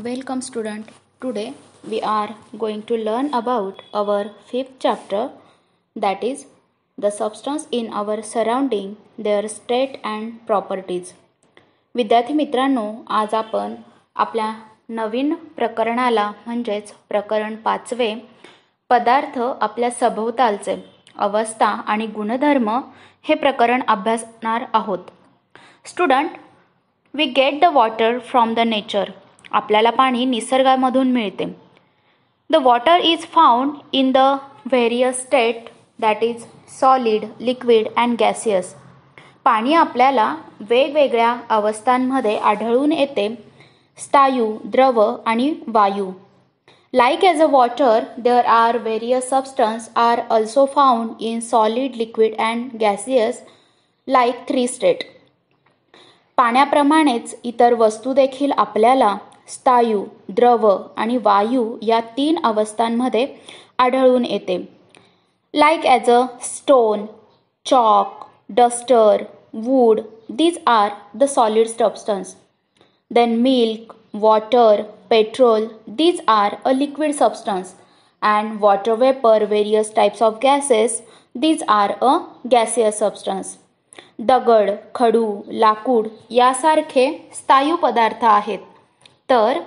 Welcome student. Today we are going to learn about our fifth chapter, that is the substance in our surrounding, their state and properties. विद्यार्थी मित्रांनो, आज आपण आपल्या नवीन प्रकरणाला म्हणजेच प्रकरण 5वे पदार्थ आपल्या सभोवतालचे अवस्था आणि गुणधर्म हे प्रकरण अभ्यासणार आहोत. Student, we get the water from the nature. आपल्याला पाणी निसर्गामधून मिळते. The water is found in the various state, that is solid, liquid and gaseous. पाणी आपल्याला वेगवेगळ्या अवस्थांमध्ये आढळून येते, स्थायू, द्रव आणि वायू. Like as a water, there are various substance are also found in solid, liquid and gaseous like 3 state. पाण्याप्रमाणेच इतर वस्तू देखील आपल्याला स्थायू, द्रव आणि वायू या 3 अवस्थांमध्ये आढळून येते. Like as a stone, chalk, duster, wood, these are the solid substance. Then milk, water, petrol, these are a liquid substance. And water vapor, various types of gases, these are a gaseous substance. दगड, खडू, लाकूड यासारखे स्थायू पदार्थ आहेत, तर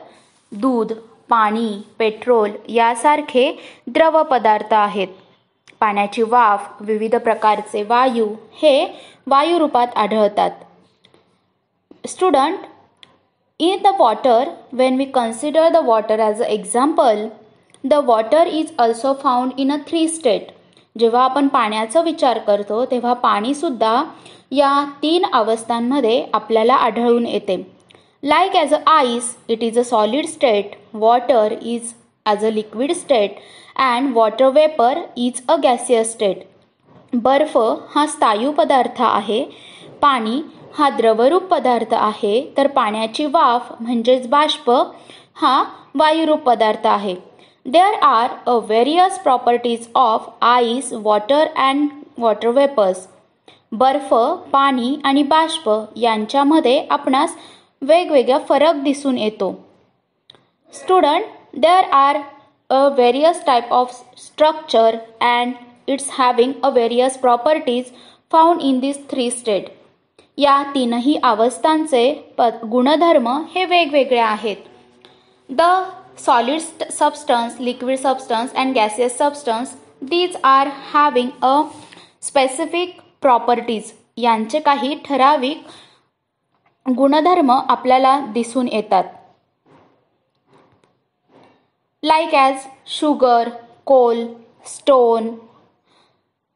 दूध, पाणी, petrol यासारखे द्रव पदार्थ आहेत. पाण्याची वाफ, विविध प्रकारचे वायू हे वायू रूपात आढळतात. Student, in the water, when we consider the water as a example, the water is also found in a 3 state. जेव्हा आपण पाण्याचा विचार करतो तेव्हा पाणीसुद्धा या 3 अवस्थांमध्ये आपल्याला आढळून येते. Like as a ice, it is a solid state, water is as a liquid state and water vapour is a gaseous state. बर्फ हा स्थायू पदार्थ आहे, पाणी हा द्रवरूप पदार्थ आहे, तर पाण्याची वाफ म्हणजेच बाष्प हा वायुरूप पदार्थ आहे. There are a various properties of ice, water and water vapours. बर्फ, पाणी आणि बाष्प यांच्यामध्ये आपणास वेगवेगळा फरक दिसून येतो. Student, there are a various type of structure and it's having a various properties found in these 3 state. या 3ही अवस्थांचे गुणधर्म हे वेगवेगळे आहेत. The solid substance, liquid substance and gaseous substance, these are having a specific properties. यांचे काही ठराविक गुणधर्म आपल्याला दिसून येतात. Like as sugar, coal, stone,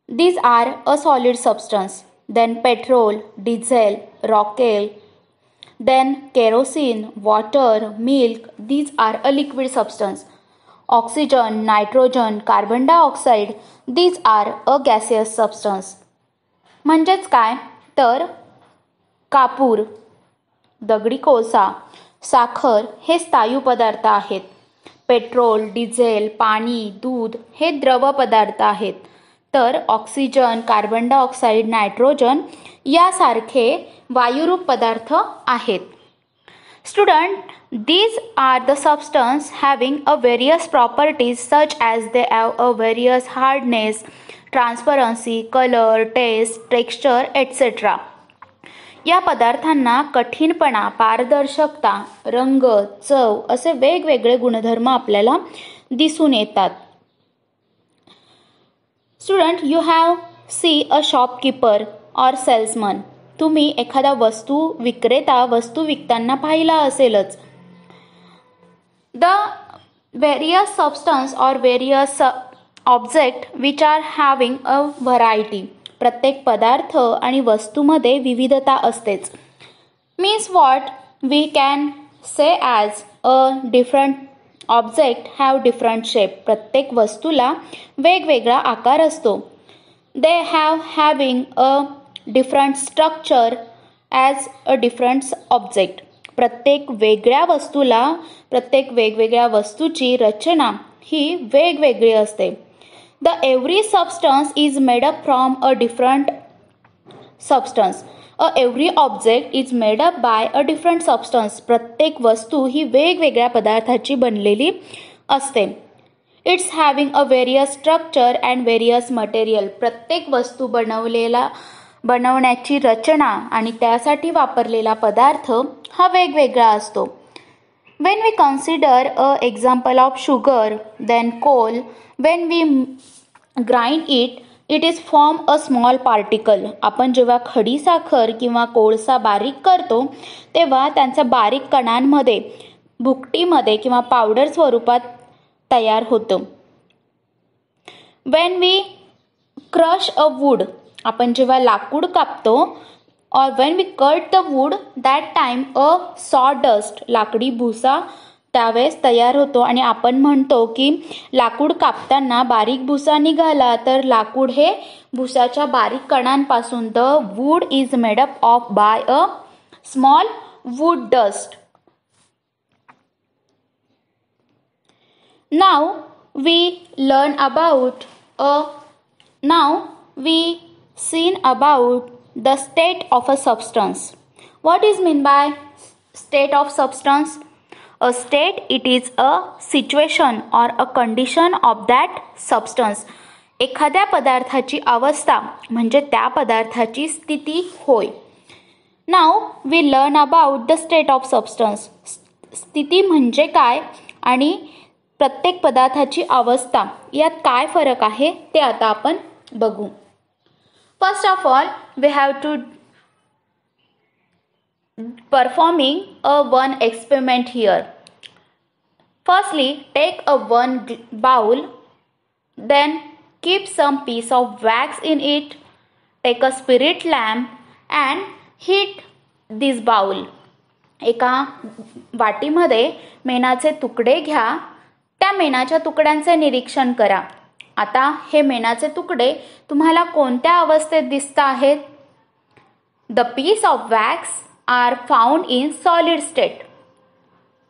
these are a solid substance. Then petrol, diesel, rocket, then kerosene, water, milk, these are a liquid substance. Oxygen, nitrogen, carbon dioxide, these are a gaseous substance. म्हणजेच काय तर कापूर, दगडी कोळसा, साखर हे स्थायू पदार्थ आहेत. पेट्रोल, डिझेल, पाणी, दूध हे द्रव पदार्थ आहेत, तर ऑक्सिजन, कार्बन डायऑक्साईड, नायट्रोजन यासारखे वायुरूप पदार्थ आहेत. Student, these are the substance having a various properties such as they have a various hardness, transparency, color, taste, texture, etc. या पदार्थांना कठीणपणा, पारदर्शकता, रंग, चव असे वेगवेगळे गुणधर्म आपल्याला दिसून येतात. Student, you have see a shopkeeper or salesman. तुम्ही एखादा वस्तू विकताना पाहिला असेलच. The various substance or various object which are having a variety. प्रत्येक पदार्थ आणि वस्तूमध्ये विविधता असतेच. Means what we can say as a different object have different shape. प्रत्येक वस्तूला वेगवेगळा आकार असतो. They having a different structure as a different object. प्रत्येक वेगवेगळ्या वस्तूची रचना ही वेगवेगळी असते. The every substance is made up from a different substance. Every object is made up by a different substance. प्रत्येक वस्तू ही वेगवेगळ्या पदार्थाची बनलेली असते. It's having a various structure and various material. प्रत्येक वस्तू बनवण्याची रचना आणि त्यासाठी वापरलेला पदार्थ हा वेगवेगळा असतो. When we consider an example of sugar, then coal, when we grind it, it is form a small particle. आपण जेव्हा खडी साखर किंवा कोळसा बारीक करतो तेव्हा त्यांच्या बारीक कणांमध्ये भुकटीमध्ये किंवा पावडर स्वरूपात तयार होतं. When we crush a wood, आपण जेव्हा लाकूड कापतो, or when we cut the wood, that time a sawdust, लाकडी भुसा त्यावेळेस तयार होतो आणि आपण म्हणतो की लाकूड कापताना बारीक भुसा निघाला तर लाकूड हे भुसाच्या बारीक कणांपासून. The wood is made up of by a small wood dust. नाव we seen about the state of a substance. What is mean by state of substance? A state, it is a situation or a condition of that substance. एखाद्या पदार्थाची अवस्था म्हणजे त्या पदार्थाची स्थिती होय. Now we learn about the state of substance. स्थिती म्हणजे काय आणि प्रत्येक पदार्थाची अवस्था यात काय फरक आहे ते आता आपण बघू. First of all, we have to performing a one experiment here. Firstly, take a one bowl, then keep some piece of wax in it. Take a spirit lamp and heat this bowl. एका वाटीमध्ये मेणाचे तुकडे घ्या. त्या मेणाच्या तुकड्यांचे निरीक्षण करा. आता हे मेणाचे तुकडे तुम्हाला कोणत्या अवस्थेत दिसत आहेत? The piece of wax are found in solid state.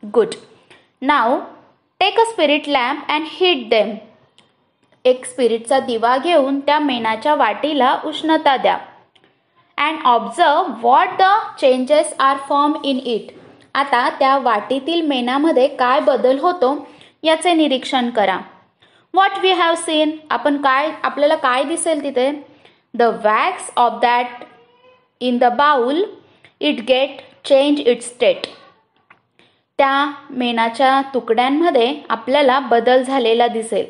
Good. Now take a spirit lamp and heat them. एक स्पिरिटचा दिवा घेऊन त्या मेणाच्या वाटीला उष्णता द्या. And observe what the changes are form in it. आता त्या वाटीतील मेणामध्ये काय बदल होतो याचे निरीक्षण करा. What we have seen, आपल्याला काय दिसेल तिथे? The wax of that in the bowl, it get change its state. त्या मेणाच्या तुकड्यांमध्ये आपल्याला बदल झालेला दिसेल.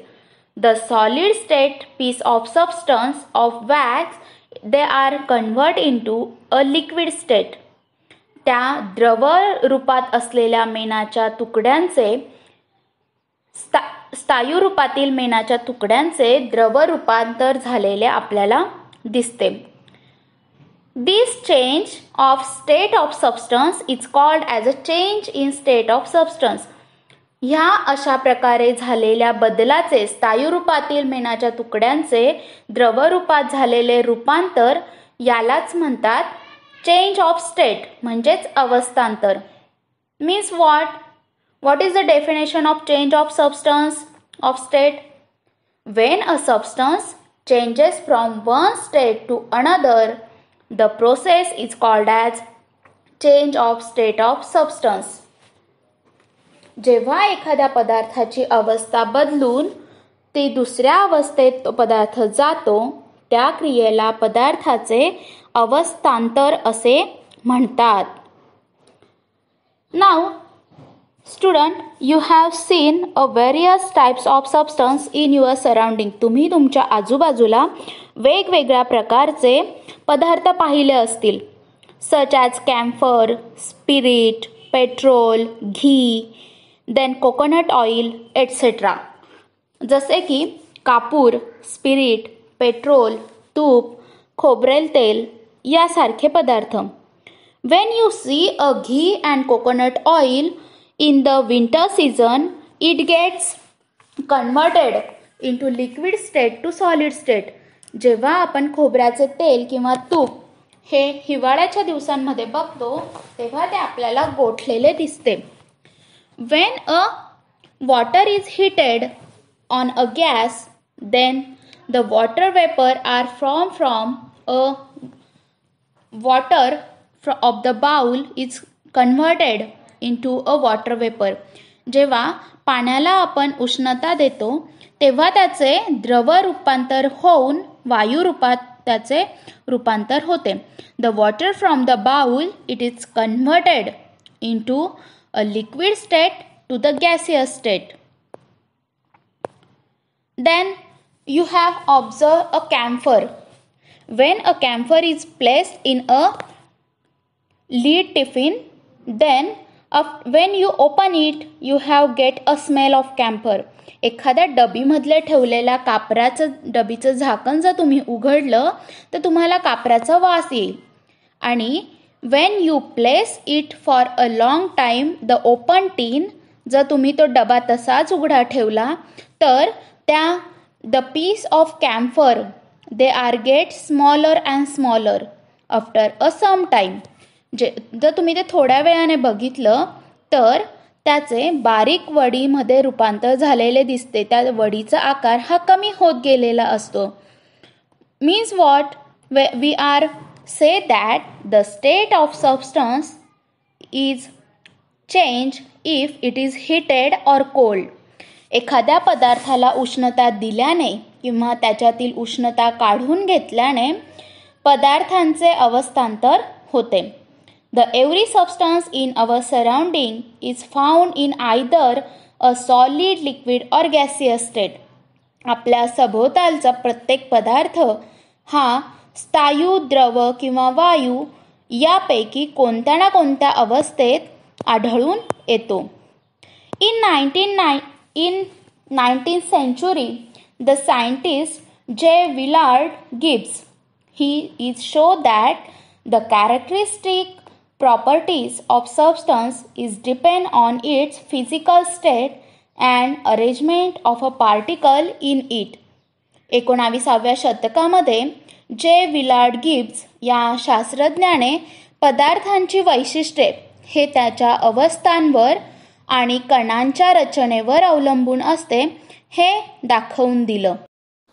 The solid state piece of substance of wax, they are convert into a liquid state. त्या द्रव रूपात असलेल्या मेणाच्या तुकड्यांचे स्थायू रूपातील मेणाच्या तुकड्यांचे द्रव रूपांतर झालेले आपल्याला दिसते. This change of state of substance is called as a change in state of substance. ह्या अशा प्रकारे झालेल्या बदलाचे स्थायू रूपातील मेणाच्या तुकड्यांचे द्रव रूपात झालेले रूपांतर यालाच म्हणतात चेंज ऑफ स्टेट म्हणजेच अवस्थांतर. Means What is the definition of change of substance of state? When a substance changes from one state to another, the process is called as change of state of substance. जेव्हा एखाद्या पदार्थाची अवस्था बदलून ती दुसऱ्या अवस्थेत तो पदार्थ जातो त्या क्रियेला पदार्थाचे अवस्थांतर असे म्हणतात. Now Student, you have seen a various types of substance in your surrounding. तुम्ही तुमच्या आजूबाजूला वेगवेगळ्या प्रकारचे पदार्थ पाहिले असतील. Such as camphor, spirit, petrol, ghee, then coconut oil, etc. जसे की कापूर, स्पिरिट, पेट्रोल, तूप, खोबरेल तेल यासारखे पदार्थ. When you see a ghee and coconut oil in the winter season, it gets converted into liquid state to solid state. जेव्हा आपण खोबऱ्याचे तेल किंवा तूप हे हिवाळ्याच्या दिवसांमध्ये बघतो तेव्हा ते आपल्याला गोठलेले दिसते. When a water is heated on a gas, then the water vapor are formed from a water of the bowl is converted into a water vapor. जेव्हा पाण्याला आपण उष्णता देतो तेव्हा त्याचे द्रव रूपांतर होऊन वायू रूपात त्याचे रूपांतर होते. The water from the bowl it is converted into a liquid state to the gaseous state. Then you have observed a camphor. When a camphor is placed in a lead tiffin, then when you open it, you have get a smell of camphor. एखाद्या डबीमधले ठेवलेल्या डबीचं झाकण जर तुम्ही उघडलं तर तुम्हाला कापराचा वास येईल. आणि when you place it for a long time, the open tin, जर तुम्ही तो डबा तसाच उघडा ठेवला तर the piece of camphor they are get smaller and smaller after a some time. जर तुम्ही ते थोड्या वेळाने बघितलं तर त्याचे बारीक वडीमध्ये रूपांतर झालेले दिसते. त्या वडीचा आकार हा कमी होत गेलेला असतो. Means what? We are say that the state of substance is changed if it is heated or cold. एखाद्या पदार्थाला उष्णता दिल्याने किंवा त्याच्यातील उष्णता काढून घेतल्याने पदार्थांचे अवस्थांतर होते. The every substance in our surrounding is found in either a solid, liquid or gaseous state. आपल्या सभोवतालचा प्रत्येक पदार्थ हा स्थायू, द्रव किंवा वायू यापैकी कोणत्या ना कोणत्या अवस्थेत आढळून येतो. In 19th century, the scientist J. Willard Gibbs, he is show that the characteristic properties of substance is depend on its physical state and arrangement of a particle in it. 19व्या शतकामध्ये जे विलार्ड गिब्स या शास्त्रज्ञाने पदार्थांची वैशिष्ट्ये हे त्याच्या अवस्थांवर आणि कणांच्या रचनेवर अवलंबून असते हे दाखवून दिलं.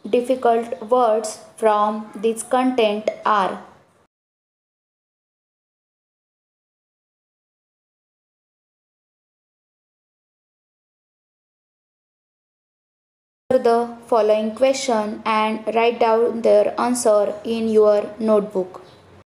Difficult words from this content are the following question and write down their answer in your notebook.